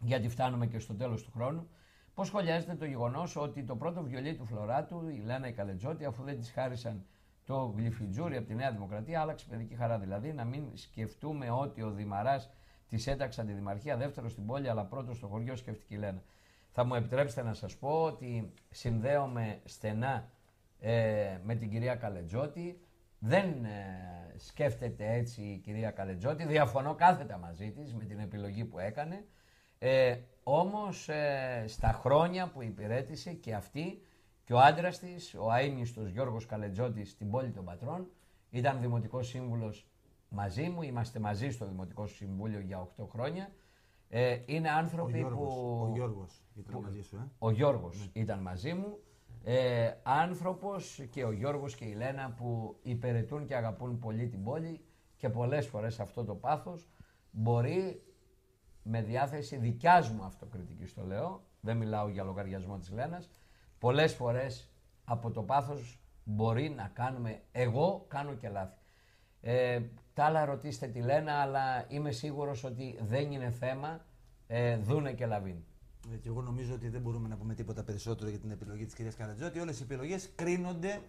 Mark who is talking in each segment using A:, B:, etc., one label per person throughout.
A: γιατί φτάνουμε και στο τέλος του χρόνου. Πώς σχολιάζεται το γεγονός ότι το πρώτο βιολί του Φλωράτου, η Λένα η Καλετζώτη, αφού δεν της χάρισαν το γλυφιτζούρι από τη Νέα Δημοκρατία, άλλαξε παιδική χαρά. Δηλαδή, να μην σκεφτούμε ότι ο Δημαράς της έταξε αντιδημαρχία, δεύτερο στην πόλη, αλλά πρώτο στο χωριό, σκέφτηκε η Λένα. Θα μου επιτρέψετε να σας πω ότι συνδέομαι στενά με την κυρία Καλετζώτη. Δεν σκέφτεται έτσι η κυρία Καλετζώτη. Διαφωνώ κάθετα μαζί της με την επιλογή που έκανε. Όμως στα χρόνια που υπηρέτησε και αυτή και ο άντρας της, ο αείμνηστος Γιώργος Καλετζώτης στην πόλη των Πατρών, ήταν δημοτικός σύμβουλος μαζί μου, είμαστε μαζί στο Δημοτικό Συμβούλιο για 8 χρόνια. Είναι άνθρωποι
B: Ο Γιώργος ήταν μαζί σου,
A: Ο Γιώργος ήταν μαζί μου. Άνθρωπος και ο Γιώργος και η Λένα που υπηρετούν και αγαπούν πολύ την πόλη και πολλές φορές αυτό το πάθος μπορεί με διάθεση δικιάς μου αυτοκριτικής το λέω, δεν μιλάω για λογαριασμό της Λένας, πολλές φορές από το πάθος μπορεί να κάνουμε, εγώ κάνω και λάθη. Τα άλλα ρωτήστε τη Λένα, αλλά είμαι σίγουρος ότι δεν είναι θέμα, δούνε και λαβίν.
B: Και εγώ νομίζω ότι δεν μπορούμε να πούμε τίποτα περισσότερο για την επιλογή της κυρίας Καλετζώτη. Όλες οι επιλογές κρίνονται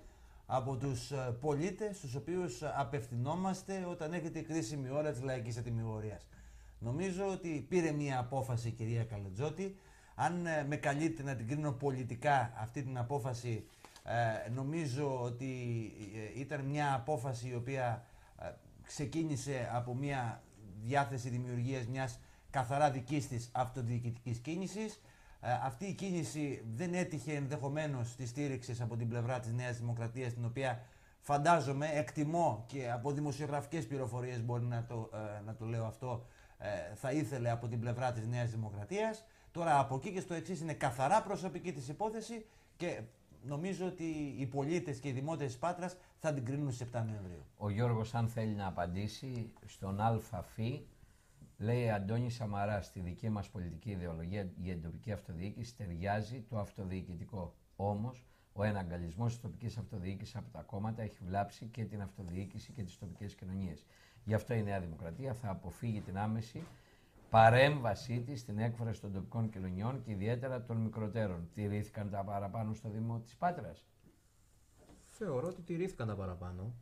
B: από τους πολίτες στους οποίους απευθυνόμαστε όταν έρχεται η κρίσιμη ώρα της λαϊκής ατιμιγορίας. Νομίζω ότι πήρε μια απόφαση η κυρία Καλετζώτη. Αν με καλείτε να την κρίνω πολιτικά αυτή την απόφαση, νομίζω ότι ήταν μια απόφαση η οποία ξεκίνησε από μια διάθεση δημιουργίας μιας καθαρά δικής της αυτοδιοικητικής κίνησης. Αυτή η κίνηση δεν έτυχε ενδεχομένως τη στήριξη από την πλευρά της Νέας Δημοκρατίας, την οποία φαντάζομαι, εκτιμώ και από δημοσιογραφικές πληροφορίες μπορεί να το λέω αυτό, θα ήθελε από την πλευρά της Νέας Δημοκρατίας. Τώρα από εκεί και στο εξής είναι καθαρά προσωπική της υπόθεση και νομίζω ότι οι πολίτες και οι δημότες της Πάτρας θα την κρίνουν στις 7 Νοεμβρίου.
A: Ο Γιώργος αν θέλει να απαντήσει στον ΑΦ, λέει Αντώνη Σαμαρά, στη δική μας πολιτική ιδεολογία για την τοπική αυτοδιοίκηση ταιριάζει το αυτοδιοικητικό. Όμως, ο εναγκαλισμός της τοπικής αυτοδιοίκησης από τα κόμματα έχει βλάψει και την αυτοδιοίκηση και τις τοπικές κοινωνίες. Γι' αυτό η Νέα Δημοκρατία θα αποφύγει την άμεση παρέμβασή της στην έκφραση των τοπικών κοινωνιών και ιδιαίτερα των μικροτέρων. Τηρήθηκαν τα παραπάνω στο Δήμο της Πάτρας?
C: Θεωρώ ότι τηρήθηκαν τα παραπάνω.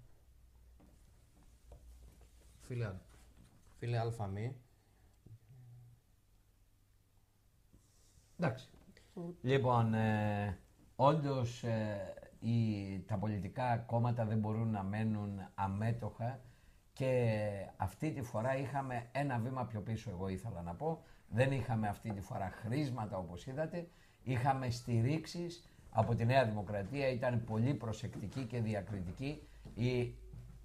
C: Φίλε Αλφαμή.
A: Εντάξει. Λοιπόν, όντως τα πολιτικά κόμματα δεν μπορούν να μένουν αμέτωχα και αυτή τη φορά είχαμε ένα βήμα πιο πίσω, εγώ ήθελα να πω. Δεν είχαμε αυτή τη φορά χρήσματα όπως είδατε, είχαμε στηρίξεις από τη Νέα Δημοκρατία, ήταν πολύ προσεκτική και διακριτική η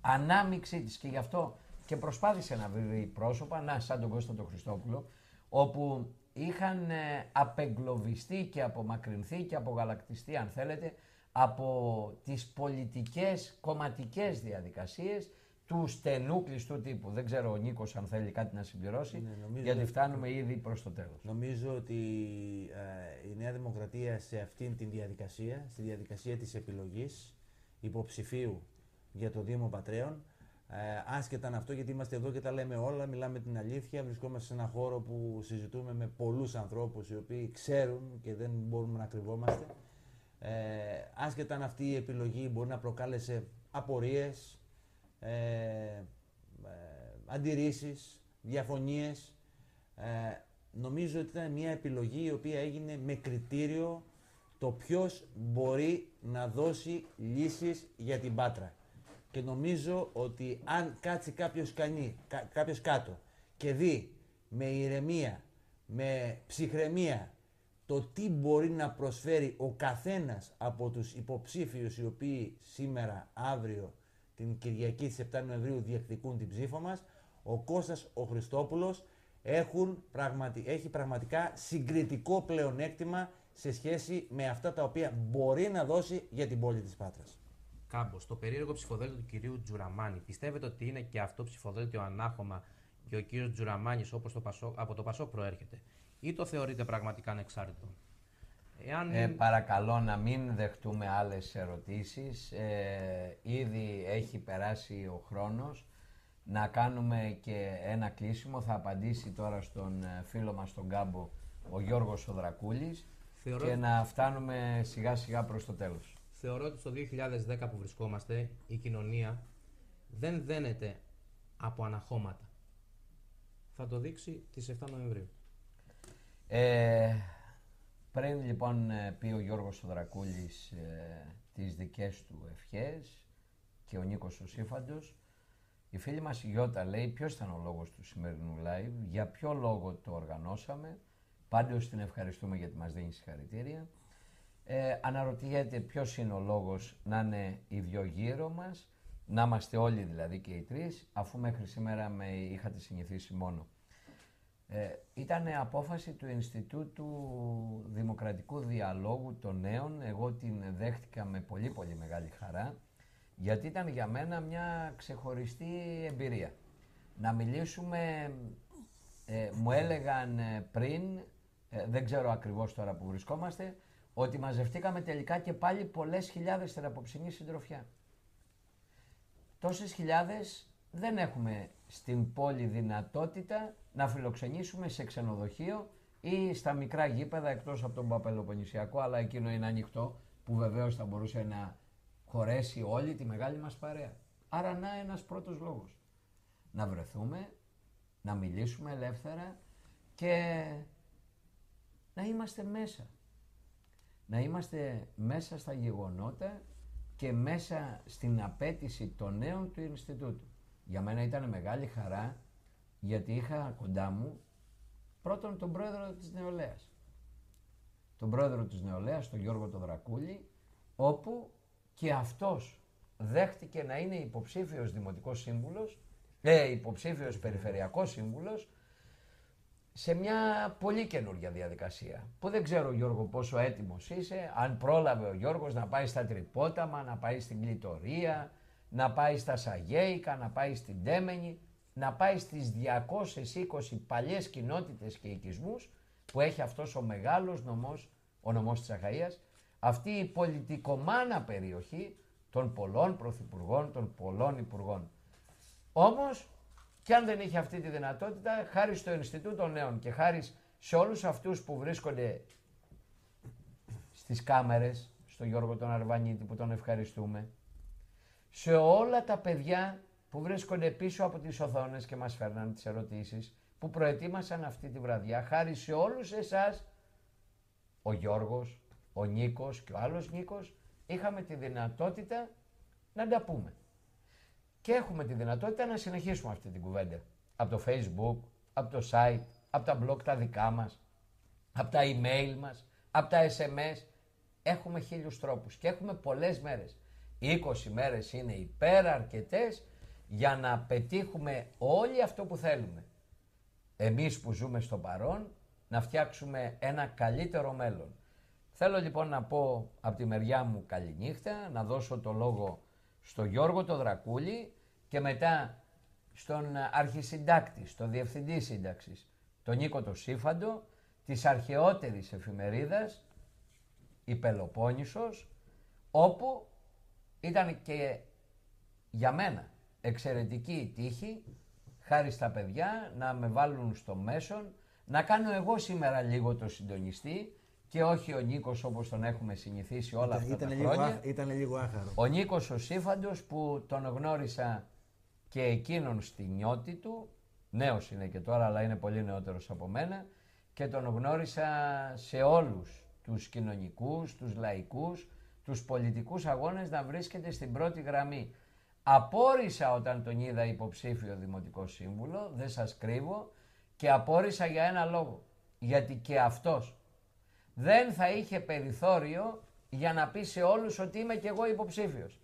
A: ανάμειξή της και γι' αυτό και προσπάθησε να βρει πρόσωπα, σαν τον Κώστα τον Χριστόπουλο, όπου είχαν απεγκλωβιστεί και απομακρυνθεί και απογαλακτιστεί, αν θέλετε, από τις πολιτικές κομματικές διαδικασίες του στενού κλειστού τύπου. Δεν ξέρω ο Νίκος αν θέλει κάτι να συμπληρώσει, γιατί φτάνουμε ήδη προς το τέλος.
B: Νομίζω ότι η Νέα Δημοκρατία σε αυτήν την διαδικασία, στη διαδικασία της επιλογής υποψηφίου για το Δήμο Πατρέων, άσχετα αυτό, γιατί είμαστε εδώ και τα λέμε όλα, μιλάμε την αλήθεια, βρισκόμαστε σε ένα χώρο που συζητούμε με πολλούς ανθρώπους οι οποίοι ξέρουν και δεν μπορούμε να κρυβόμαστε. Άσχετα αν αυτή η επιλογή μπορεί να προκάλεσε απορίες, αντιρρήσεις, διαφωνίες, νομίζω ότι ήταν μια επιλογή η οποία έγινε με κριτήριο το ποιος μπορεί να δώσει λύσεις για την Πάτρα. Και νομίζω ότι αν κάτσει κάποιος κάτω και δει με ηρεμία, με ψυχραιμία το τι μπορεί να προσφέρει ο καθένας από τους υποψήφιους οι οποίοι σήμερα, αύριο, την Κυριακή της 7 Νοεμβρίου διεκδικούν την ψήφο μας, ο Κώστας ο Χριστόπουλος έχει πραγματικά συγκριτικό πλεονέκτημα σε σχέση με αυτά τα οποία μπορεί να δώσει για την πόλη της Πάτρας.
C: Κάμπος, το περίεργο ψηφοδέλτιο του κυρίου Τζουραμάνη, πιστεύετε ότι είναι και αυτό ψηφοδέλτιο ανάχωμα και ο κύριος Τζουραμάνης όπως από το Πασόκ προέρχεται, ή το θεωρείτε πραγματικά ανεξάρτητο?
A: Παρακαλώ να μην δεχτούμε άλλες ερωτήσεις. Ήδη έχει περάσει ο χρόνος. να κάνουμε και ένα κλείσιμο. Θα απαντήσει τώρα στον φίλο μας τον Γκάμπο ο Γιώργος ο Δρακούλης και να φτάνουμε σιγά σιγά προς το τέλος.
C: Θεωρώ ότι στο 2010 που βρισκόμαστε η κοινωνία δεν δένεται από αναχώματα. Θα το δείξει τις 7 Νοεμβρίου.
A: Πριν λοιπόν πει ο Γιώργος ο Δρακούλης τις δικές του ευχές και ο Νίκος ο Σύφαντος, η φίλη μας η Γιώτα λέει ποιος ήταν ο λόγος του σημερινού live, για ποιο λόγο το οργανώσαμε. Πάντως την ευχαριστούμε γιατί μας δίνει συγχαρητήρια. Αναρωτιέται ποιος είναι ο λόγος να είναι οι δυο γύρω μας, να είμαστε όλοι δηλαδή και οι τρεις, αφού μέχρι σήμερα με είχατε συνηθίσει μόνο. Ήταν απόφαση του Ινστιτούτου Δημοκρατικού Διαλόγου των Νέων. Εγώ την δέχτηκα με πολύ πολύ μεγάλη χαρά, γιατί ήταν για μένα μια ξεχωριστή εμπειρία. Να μιλήσουμε, μου έλεγαν πριν, δεν ξέρω ακριβώς τώρα που βρισκόμαστε, ότι μαζευτήκαμε τελικά και πάλι πολλές χιλιάδες στην απόψινή συντροφιά. Τόσες χιλιάδες δεν έχουμε στην πόλη δυνατότητα να φιλοξενήσουμε σε ξενοδοχείο ή στα μικρά γήπεδα εκτός από τον Παπελοποννησιακό, αλλά εκείνο είναι ανοιχτό που βεβαίως θα μπορούσε να χωρέσει όλη τη μεγάλη μας παρέα. Άρα να ένας πρώτος λόγος. Να βρεθούμε, να μιλήσουμε ελεύθερα και να είμαστε μέσα. Να είμαστε μέσα στα γεγονότα και μέσα στην απέτηση των νέων του Ινστιτούτου. Για μένα ήταν μεγάλη χαρά, γιατί είχα κοντά μου πρώτον τον πρόεδρο της Νεολαίας. Τον πρόεδρο της Νεολαίας, τον Γιώργο τον Δρακούλη, όπου και αυτός δέχτηκε να είναι υποψήφιος δημοτικός σύμβουλος, υποψήφιος περιφερειακός σύμβουλος, σε μια πολύ καινούργια διαδικασία. Που δεν ξέρω, Γιώργο, πόσο έτοιμος είσαι, αν πρόλαβε ο Γιώργος να πάει στα Τρυπόταμα, να πάει στην Κλητορία, να πάει στα Σαγέικα, να πάει στην Τέμενη, να πάει στις 220 παλιές κοινότητες και οικισμούς που έχει αυτός ο μεγάλος νομός, ο νομός της Αχαΐας, αυτή η πολιτικομάνα περιοχή των πολλών πρωθυπουργών, των πολλών υπουργών. Όμως, και αν δεν είχε αυτή τη δυνατότητα, χάρη στο Ινστιτούτο Νέων και χάρη σε όλους αυτούς που βρίσκονται στις κάμερες, στο Γιώργο τον Αρβανίτη που τον ευχαριστούμε, σε όλα τα παιδιά που βρίσκονται πίσω από τις οθόνες και μας φέρναν τις ερωτήσεις, που προετοίμασαν αυτή τη βραδιά, χάρη σε όλους εσάς, ο Γιώργος, ο Νίκος και ο άλλος Νίκος, είχαμε τη δυνατότητα να τα πούμε. Και έχουμε τη δυνατότητα να συνεχίσουμε αυτή την κουβέντα. Από το Facebook, από το site, από τα blog τα δικά μας, από τα email μας, από τα SMS. Έχουμε 1000 τρόπους και έχουμε πολλές μέρες. 20 μέρες είναι υπεραρκετές για να πετύχουμε όλοι αυτό που θέλουμε. Εμείς που ζούμε στο παρόν, να φτιάξουμε ένα καλύτερο μέλλον. Θέλω λοιπόν να πω από τη μεριά μου καληνύχτα, να δώσω το λόγο στο Γιώργο το Δρακούλη και μετά στον αρχισυντάκτη, στο διευθυντή σύνταξης, τον Νίκο το Σύφαντο, της αρχαιότερης εφημερίδας, η Πελοπόννησος, όπου ήταν και για μένα εξαιρετική η τύχη, χάρη στα παιδιά, να με βάλουν στο μέσον, να κάνω εγώ σήμερα λίγο το συντονιστή και όχι ο Νίκος όπως τον έχουμε συνηθίσει όλα αυτά τα χρόνια.
B: Ήταν λίγο άχαρο.
A: Ο Νίκος ο Σύφαντος που τον γνώρισα και εκείνον στη νιώτη του, νέος είναι και τώρα αλλά είναι πολύ νεότερος από μένα, και τον γνώρισα σε όλους τους κοινωνικούς, τους λαϊκούς, τους πολιτικούς αγώνες να βρίσκεται στην πρώτη γραμμή. Απόρρισα όταν τον είδα υποψήφιο δημοτικό σύμβουλο, δεν σας κρύβω, και απόρρισα για ένα λόγο. Γιατί και αυτός δεν θα είχε περιθώριο για να πει σε όλους ότι είμαι κι εγώ υποψήφιος.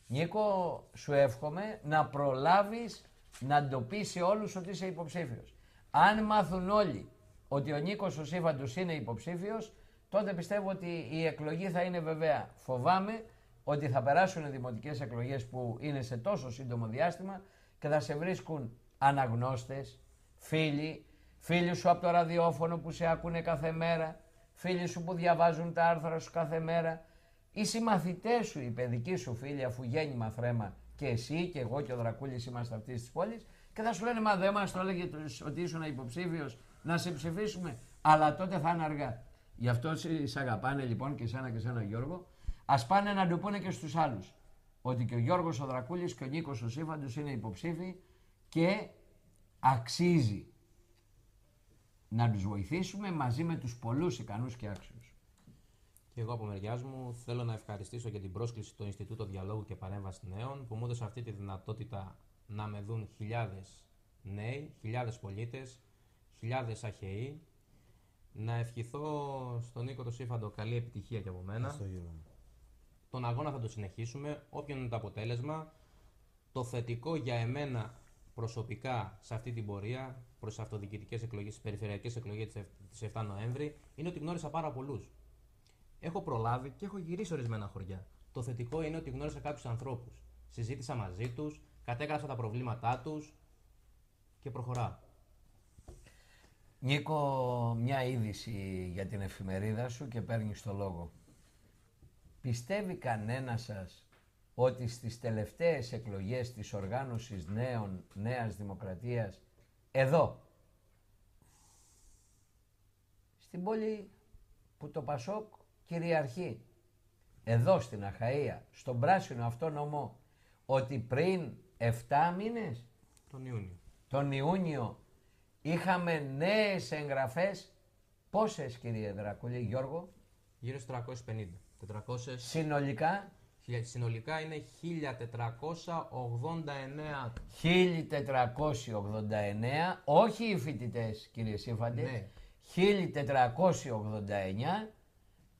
A: Νίκο, σου εύχομαι να προλάβεις να το πει σε όλους ότι είσαι υποψήφιος. Αν μάθουν όλοι ότι ο Νίκος ο Σύφαντος είναι υποψήφιος, τότε πιστεύω ότι η εκλογή θα είναι βεβαία. Φοβάμαι ότι θα περάσουν δημοτικές εκλογές που είναι σε τόσο σύντομο διάστημα και θα σε βρίσκουν αναγνώστες, φίλοι σου από το ραδιόφωνο που σε ακούνε κάθε μέρα, φίλοι σου που διαβάζουν τα άρθρα σου κάθε μέρα, οι συμμαθητές σου, οι παιδικοί σου φίλοι, αφού γέννημα θρέμα και εσύ και εγώ και ο Δρακούλης είμαστε αυτής της πόλης και θα σου λένε μα δεν μας το έλεγε ότι ήσουν υποψήφιος να σε ψηφίσουμε, αλλά τότε θα είναι αργά. Γι' αυτό σε αγαπάνε λοιπόν και εσένα και εσένα Γιώργο. Ας πάνε να το πούνε και στους άλλους ότι και ο Γιώργος ο Δρακούλης και ο Νίκος ο Σύφαντος είναι υποψήφοι και αξίζει να τους βοηθήσουμε μαζί με τους πολλούς ικανούς και άξιους.
C: Και εγώ από μεριάς μου θέλω να ευχαριστήσω για την πρόσκληση του Ινστιτούτο Διαλόγου και Παρέμβαση Νέων που μου έδωσε αυτή τη δυνατότητα να με δουν χιλιάδες νέοι, χιλιάδες πολίτες, χιλιάδες αχαιοί. Να ευχηθώ στον Νίκο το Σύφαντο καλή επιτυχία και από μένα. Τον αγώνα θα το συνεχίσουμε, όποιο είναι το αποτέλεσμα. Το θετικό για εμένα προσωπικά σε αυτή την πορεία προς τις αυτοδιοικητικές εκλογές, τις περιφερειακές εκλογές της 7 Νοέμβρη, είναι ότι γνώρισα πάρα πολλούς. Έχω προλάβει και έχω γυρίσει ορισμένα χωριά. Το θετικό είναι ότι γνώρισα κάποιους ανθρώπους. Συζήτησα μαζί τους, κατέγραψα τα προβλήματά τους και προχωράω.
A: Νίκο, μια είδηση για την εφημερίδα σου και παίρνεις το λόγο. Πιστεύει κανένας σας ότι στις τελευταίες εκλογές της οργάνωσης Νέας Δημοκρατίας, εδώ, στην πόλη που το Πασόκ κυριαρχεί, εδώ στην Αχαΐα, στον πράσινο αυτό νομό, ότι πριν 7 μήνες, τον Ιούνιο, είχαμε νέες εγγραφές, πόσες κύριε Δρακούλη, Γιώργο?
C: Γύρω στους 350. 400...
A: Συνολικά?
C: Συνολικά είναι 1489.
A: 1489, όχι οι φοιτητές κύριε Σύφαντε,
C: Ναι.
A: 1489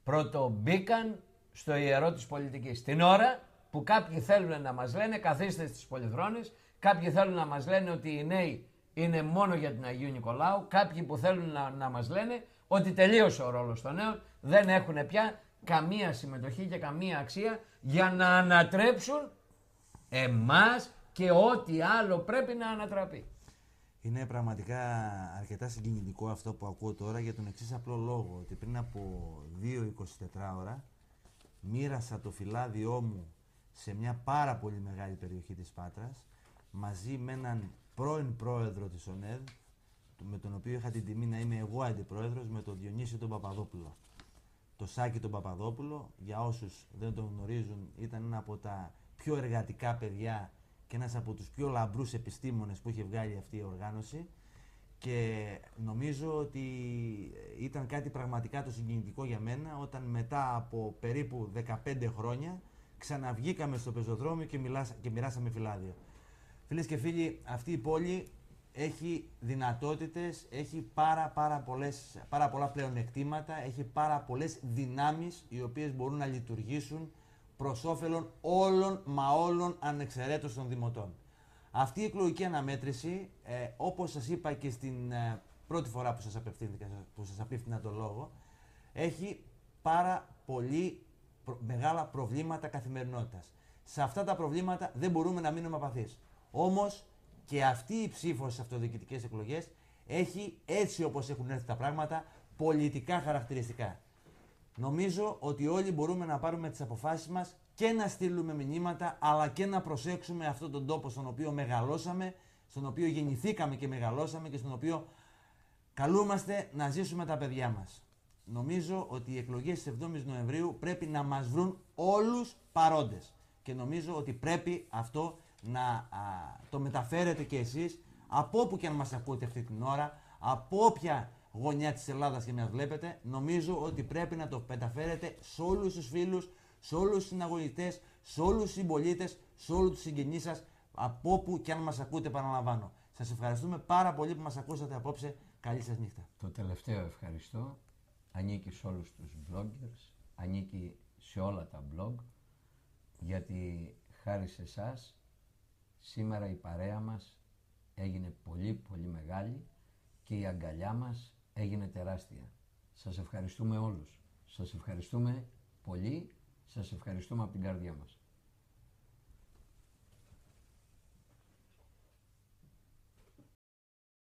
A: πρωτομπήκαν στο ιερό της πολιτικής. Την ώρα που κάποιοι θέλουν να μας λένε καθίστε στις πολυθρόνες, κάποιοι θέλουν να μας λένε ότι οι νέοι είναι μόνο για την Αγίου Νικολάου, κάποιοι που θέλουν να μας λένε ότι τελείωσε ο ρόλος των νέων, δεν έχουν πια καμία συμμετοχή και καμία αξία για να ανατρέψουν εμάς και ό,τι άλλο πρέπει να ανατραπεί.
B: Είναι πραγματικά αρκετά συγκινητικό αυτό που ακούω τώρα για τον εξής απλό λόγο, ότι πριν από 2-24 ώρα μοίρασα το φυλάδιό μου σε μια πάρα πολύ μεγάλη περιοχή της Πάτρας μαζί με έναν πρώην πρόεδρο της ΟΝΕΔ, με τον οποίο είχα την τιμή να είμαι εγώ αντιπρόεδρος, με τον Διονύση τον Παπαδόπουλο. Το Σάκη τον Παπαδόπουλο, για όσους δεν τον γνωρίζουν, ήταν ένα από τα πιο εργατικά παιδιά και ένας από τους πιο λαμπρούς επιστήμονες που είχε βγάλει αυτή η οργάνωση και νομίζω ότι ήταν κάτι πραγματικά το συγκινητικό για μένα όταν μετά από περίπου 15 χρόνια ξαναβγήκαμε στο πεζοδρόμιο και μοιράσαμε φυλάδια. Φίλες και φίλοι, αυτή η πόλη έχει δυνατότητες, έχει πάρα πολλά πλεονεκτήματα, έχει πάρα πολλές δυνάμεις οι οποίες μπορούν να λειτουργήσουν προς όφελον όλων ανεξαιρέτως των δημοτών. Αυτή η εκλογική αναμέτρηση, όπως σας είπα και στην πρώτη φορά που σας απίφθηνα το λόγο, έχει πάρα πολύ μεγάλα προβλήματα καθημερινότητας. Σε αυτά τα προβλήματα δεν μπορούμε να μείνουμε απαθείς. Όμως και αυτή η ψήφος στις αυτοδιοικητικές εκλογές έχει, έτσι όπως έχουν έρθει τα πράγματα, πολιτικά χαρακτηριστικά. Νομίζω ότι όλοι μπορούμε να πάρουμε τις αποφάσεις μας και να στείλουμε μηνύματα, αλλά και να προσέξουμε αυτόν τον τόπο στον οποίο μεγαλώσαμε, στον οποίο γεννηθήκαμε και μεγαλώσαμε και στον οποίο καλούμαστε να ζήσουμε τα παιδιά μας. Νομίζω ότι οι εκλογές της 7ης Νοεμβρίου πρέπει να μας βρουν όλους παρόντες. Και νομίζω ότι πρέπει αυτό να το μεταφέρετε και εσείς, από όπου και αν μας ακούτε αυτή την ώρα, από όποια γωνιά της Ελλάδας και μας βλέπετε, νομίζω ότι πρέπει να το μεταφέρετε σε όλους τους φίλους, σε όλους τους συναγωνιστές, σε όλους τους συμπολίτες, σε όλους τους συγγενείς σας, από όπου και αν μας ακούτε, επαναλαμβάνω. Σας ευχαριστούμε πάρα πολύ που μας ακούσατε απόψε. Καλή σας νύχτα.
A: Το τελευταίο ευχαριστώ ανήκει σε όλους τους bloggers, ανήκει σε όλα τα blog, γιατί χάρη σε εσάς σήμερα η παρέα μας έγινε πολύ μεγάλη και η αγκαλιά μας έγινε τεράστια. Σας ευχαριστούμε όλους. Σας ευχαριστούμε πολύ. Σας ευχαριστούμε από την καρδιά μας.